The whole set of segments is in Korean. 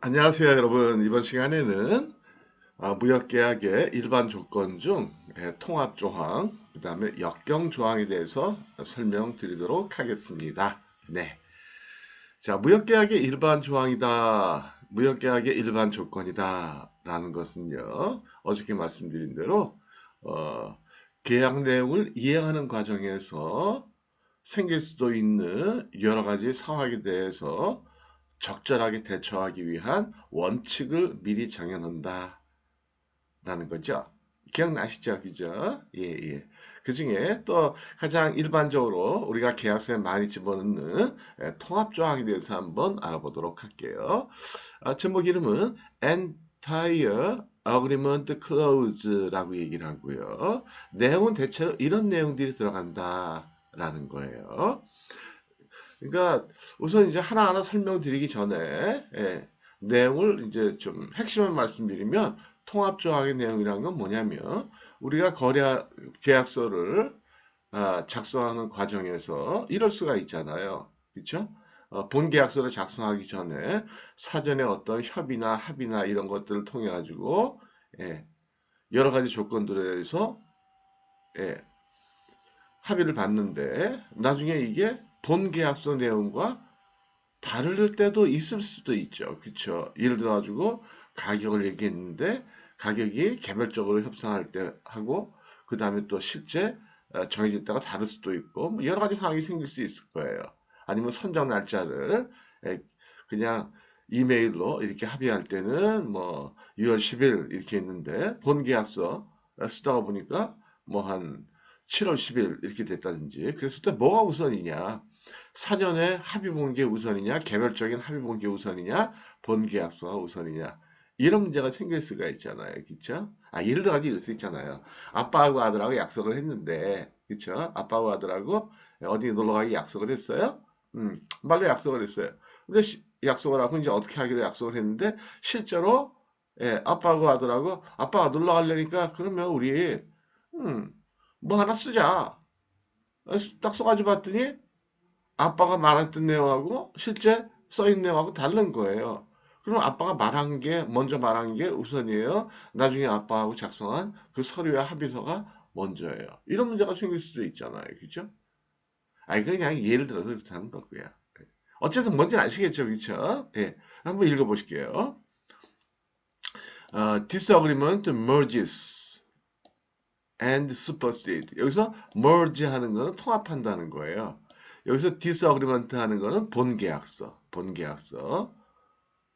안녕하세요, 여러분. 이번 시간에는 무역계약의 일반 조건 중 통합조항, 그 다음에 역경조항에 대해서 설명드리도록 하겠습니다. 네. 자, 무역계약의 일반 조항이다. 무역계약의 일반 조건이다. 라는 것은요, 어저께 말씀드린 대로, 어, 계약 내용을 이해하는 과정에서 생길 수도 있는 여러 가지 상황에 대해서 적절하게 대처하기 위한 원칙을 미리 정해놓는다라는 거죠. 기억나시죠? 그죠? 예, 예. 그 중에 또 가장 일반적으로 우리가 계약서에 많이 집어넣는 통합조항에 대해서 한번 알아보도록 할게요. 제목 이름은 Entire Agreement Clause라고 얘기를 하고요. 내용은 대체로 이런 내용들이 들어간다라는 거예요. 그러니까 우선 이제 하나하나 설명드리기 전에 내용을 이제 좀 핵심을 말씀드리면 통합조항의 내용이라는 건 뭐냐면 우리가 거래 계약서를 작성하는 과정에서 이럴 수가 있잖아요. 그렇죠? 본 계약서를 작성하기 전에 사전에 어떤 협의나 합의나 이런 것들을 통해 가지고 예, 여러 가지 조건들에 대해서 예, 합의를 봤는데 나중에 이게 본 계약서 내용과 다를 때도 있을 수도 있죠. 그쵸? 예를 들어 가지고 가격을 얘기했는데 가격이 개별적으로 협상할 때 하고 그 다음에 또 실제 정해질 때가 다를 수도 있고 뭐 여러 가지 상황이 생길 수 있을 거예요. 아니면 선정 날짜를 에, 그냥 이메일로 이렇게 합의할 때는 뭐 6월 10일 이렇게 했는데 본 계약서 쓰다가 보니까 뭐 한 7월 10일 이렇게 됐다든지 그랬을 때 뭐가 우선이냐? 사전에 합의 본 게 우선이냐, 개별적인 합의 본 게 우선이냐, 본 계약서가 우선이냐. 이런 문제가 생길 수가 있잖아요. 그쵸? 예를 들어 이럴 수 있잖아요. 아빠하고 아들하고 약속을 했는데, 그쵸? 아빠하고 아들하고 어디 놀러 가기 약속을 했어요? 말로 약속을 했어요. 근데 약속을 하고 이제 어떻게 하기로 약속을 했는데, 실제로, 아빠하고 아들하고, 아빠가 놀러 가려니까, 그러면 우리, 뭐 하나 쓰자. 딱 써가지고 봤더니, 아빠가 말했던 내용하고 실제 써있는 내용하고 다른 거예요. 그럼 아빠가 말한 게, 먼저 말한 게 우선이에요. 나중에 아빠하고 작성한 그 서류와 합의서가 먼저예요. 이런 문제가 생길 수도 있잖아요. 그죠? 그냥 예를 들어서 그렇다는 거고요. 어쨌든 뭔지 아시겠죠? 그쵸? 예. 한번 읽어보실게요. Disagreement merges and supersede. 여기서 merge 하는 거는 통합한다는 거예요. 여기서 disagreement 하는 거는 본계약서, 본계약서.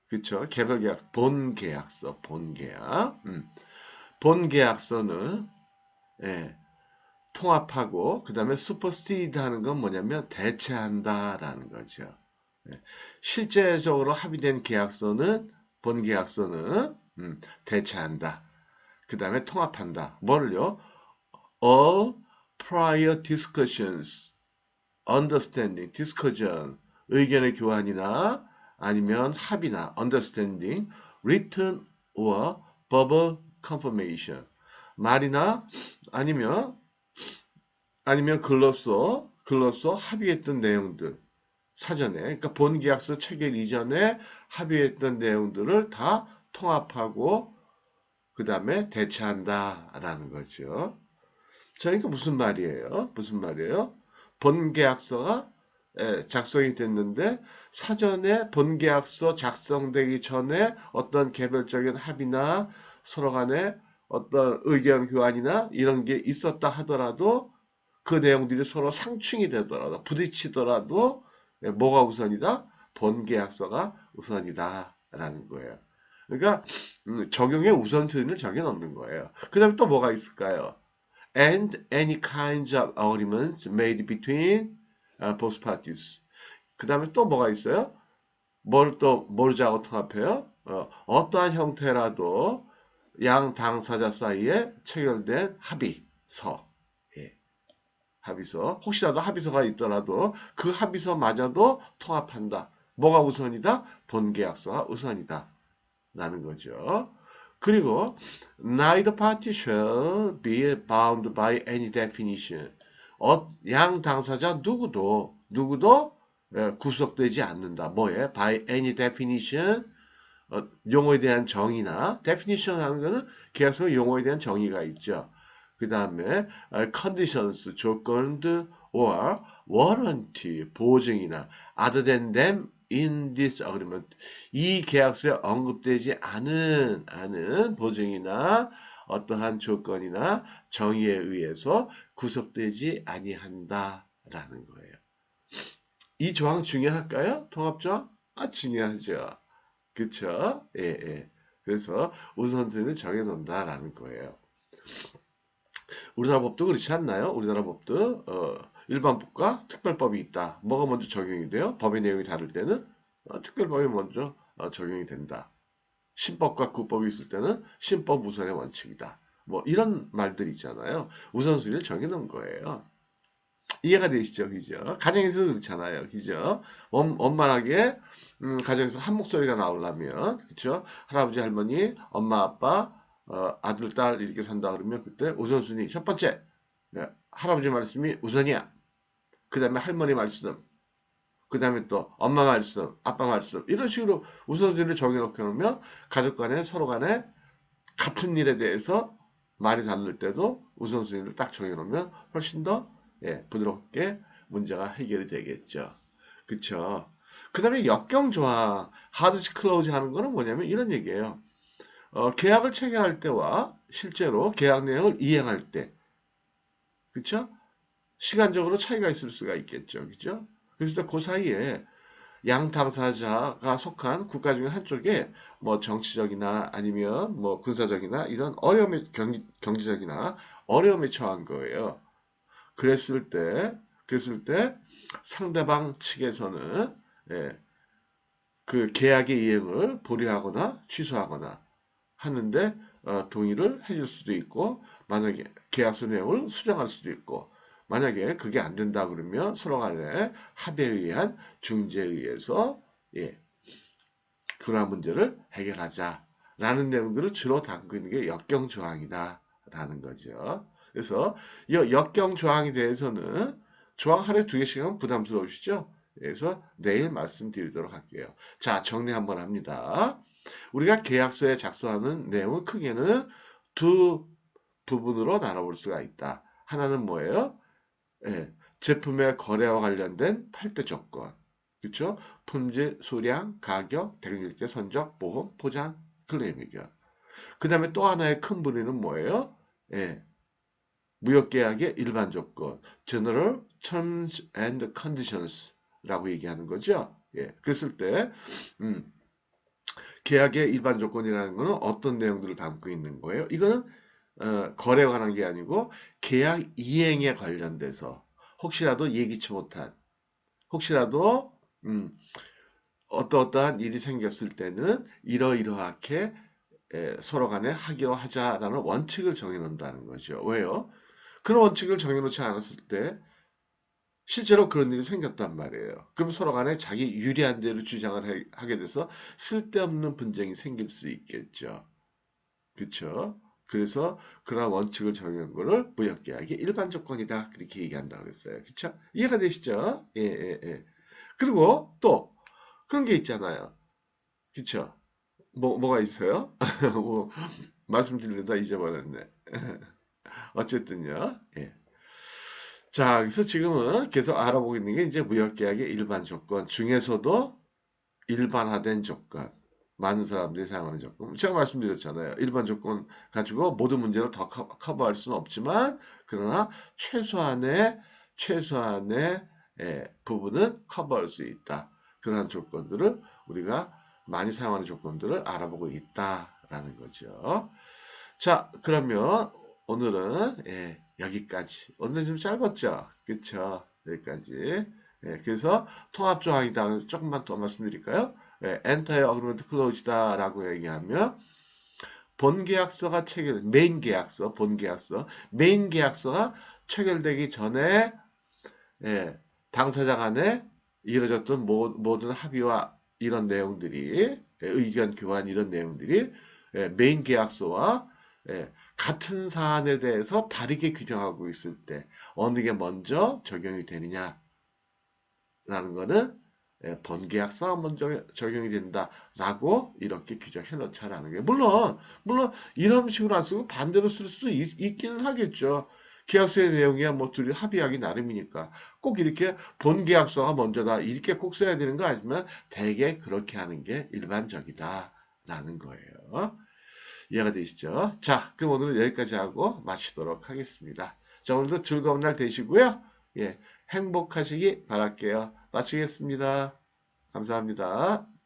그쵸? 개별계약, 본계약서, 본계약. 본계약서는, 예, 통합하고, 그 다음에 supersede 하는 건 뭐냐면 대체한다라는 거죠. 예, 실제적으로 합의된 계약서는, 본계약서는, 대체한다. 그 다음에 통합한다. 뭐를요? All prior discussions, understanding, discussion, 의견의 교환이나 아니면 합의나 understanding, written or verbal confirmation, 말이나 아니면 글로써 합의했던 내용들 사전에 그러니까 본 계약서 체결 이전에 합의했던 내용들을 다 통합하고 그 다음에 대체한다라는 거죠. 자, 이거 무슨 말이에요? 무슨 말이에요? 본계약서가 작성이 됐는데 사전에 본계약서 작성되기 전에 어떤 개별적인 합의나 서로 간에 어떤 의견 교환이나 이런 게 있었다 하더라도 그 내용들이 서로 상충이 되더라도 부딪히더라도 뭐가 우선이다? 본계약서가 우선이다라는 거예요. 그러니까 적용의 우선순위를 정해 놓는 거예요. 그 다음에 또 뭐가 있을까요? And any kinds of agreements made between both parties. 그 다음에 또 뭐가 있어요? 뭘 자고 통합해요? 어떠한 형태라도 양 당사자 사이에 체결된 합의서. 예, 합의서. 혹시라도 합의서가 있더라도 그 합의서마저도 통합한다. 뭐가 우선이다? 본계약서가 우선이다. 라는 거죠. 그리고 neither party shall be bound by any definition. 양 당사자 누구도 구속되지 않는다. 뭐에? by any definition 용어에 대한 정의나 definition 하는 거는 계약서 용어에 대한 정의가 있죠. 그 다음에 conditions 조건들 or warranty 보증이나 other than them in this agreement 이 계약서에 언급되지 않은 보증이나 어떠한 조건이나 정의에 의해서 구속되지 아니한다라는 거예요. 이 조항 중요할까요? 통합조항? 중요하죠. 그쵸? 예, 예. 그래서 우선순위를 정해놓는다라는 거예요. 우리나라 법도 그렇지 않나요? 우리나라 법도 일반법과 특별법이 있다. 뭐가 먼저 적용이 돼요? 법의 내용이 다를 때는 특별법이 먼저 적용이 된다. 신법과 구법이 있을 때는 신법 우선의 원칙이다. 뭐 이런 말들이 있잖아요. 우선순위를 정해놓은 거예요. 이해가 되시죠? 그죠? 가정에서도 그렇잖아요. 그죠? 원만하게, 가정에서 한 목소리가 나오려면, 그쵸? 할아버지, 할머니, 엄마, 아빠, 아들, 딸 이렇게 산다 그러면 그때 우선순위. 첫 번째, 할아버지 말씀이 우선이야. 그 다음에 할머니 말씀. 그 다음에 또 엄마 말씀, 아빠 말씀. 이런 식으로 우선순위를 정해놓게 놓으면 가족 간에 서로 간에 같은 일에 대해서 말이 다를 때도 우선순위를 딱 정해놓으면 훨씬 더 부드럽게 문제가 해결이 되겠죠. 그쵸? 그 다음에 역경조항, 하드시 클로즈 하는 거는 뭐냐면 이런 얘기예요. 계약을 체결할 때와 실제로 계약 내용을 이행할 때, 그쵸? 시간적으로 차이가 있을 수가 있겠죠. 그죠? 그래서 그 사이에 양 당사자가 속한 국가 중에 한쪽에 뭐 정치적이나 아니면 뭐 군사적이나 이런 경제적이나 어려움에 처한 거예요. 그랬을 때 상대방 측에서는 예, 그 계약의 이행을 보류하거나 취소하거나 하는데 동의를 해줄 수도 있고 만약에 계약서 내용을 수정할 수도 있고 만약에 그게 안 된다 그러면 서로 간에 합의에 의한 중재에 의해서 그러한 문제를 해결하자라는 내용들을 주로 담고 있는 게 역경 조항이다라는 거죠. 그래서 이 역경 조항에 대해서는 조항 하루에 2개씩 하면 부담스러우시죠? 그래서 내일 말씀드리도록 할게요. 자, 정리 한번 합니다. 우리가 계약서에 작성하는 내용은 크게는 두 부분으로 나눠볼 수가 있다. 하나는 뭐예요? 제품의 거래와 관련된 팔대 조건. 그렇죠? 품질, 수량, 가격, 대리일제, 선적, 보험, 포장, 클레임 의견. 그 다음에 또 하나의 큰 부류는 뭐예요? 무역계약의 일반 조건, General Terms and Conditions라고 얘기하는 거죠. 그랬을 때 계약의 일반 조건이라는 것은 어떤 내용들을 담고 있는 거예요? 이거는 거래에 관한 게 아니고 계약 이행에 관련돼서 혹시라도 예기치 못한 혹시라도 어떠한 일이 생겼을 때는 이러이러하게 서로 간에 하기로 하자라는 원칙을 정해놓는다는 거죠. 왜요? 그런 원칙을 정해놓지 않았을 때 실제로 그런 일이 생겼단 말이에요. 그럼 서로 간에 자기 유리한 대로 주장을 하게 돼서 쓸데없는 분쟁이 생길 수 있겠죠. 그렇죠? 그래서 그런 원칙을 정해놓은 거를 무역계약의 일반 조건이다. 그렇게 얘기한다고 그랬어요. 그렇죠? 이해가 되시죠? 예, 예, 예. 그리고 또 그런 게 있잖아요. 그쵸? 뭐가 있어요? 뭐, 말씀드리려다 잊어버렸네. 어쨌든요. 예. 자, 그래서 지금은 계속 알아보고 있는 게 이제 무역계약의 일반 조건 중에서도 일반화된 조건. 많은 사람들이 사용하는 조건. 제가 말씀드렸잖아요. 일반 조건 가지고 모든 문제를 더 커버할 수는 없지만, 그러나 최소한의 부분은 커버할 수 있다. 그러한 조건들을 우리가 많이 사용하는 조건들을 알아보고 있다라는 거죠. 자, 그러면 오늘은 여기까지. 오늘은 좀 짧았죠? 그쵸? 여기까지. 그래서 통합조항이다. 조금만 더 말씀드릴까요? Entire Agreement Closed다라고 얘기하면 본계약서가 메인 계약서가 체결되기 전에 당사자 간에 이루어졌던 모든 합의와 이런 내용들이 의견 교환 이런 내용들이 메인 계약서와 같은 사안에 대해서 다르게 규정하고 있을 때 어느 게 먼저 적용이 되느냐라는 거는 본계약서가 먼저 적용이 된다라고 이렇게 규정해 놓자라는 게 물론 이런 식으로 안 쓰고 반대로 쓸 수 있기는 하겠죠. 계약서의 내용이야 뭐 둘이 합의하기 나름이니까 꼭 이렇게 본계약서가 먼저다 이렇게 꼭 써야 되는 거 아니지만 대개 그렇게 하는 게 일반적이다라는 거예요. 이해가 되시죠? 자, 그럼 오늘은 여기까지 하고 마치도록 하겠습니다. 자, 오늘도 즐거운 날 되시고요. 예, 행복하시기 바랄게요. 마치겠습니다. 감사합니다.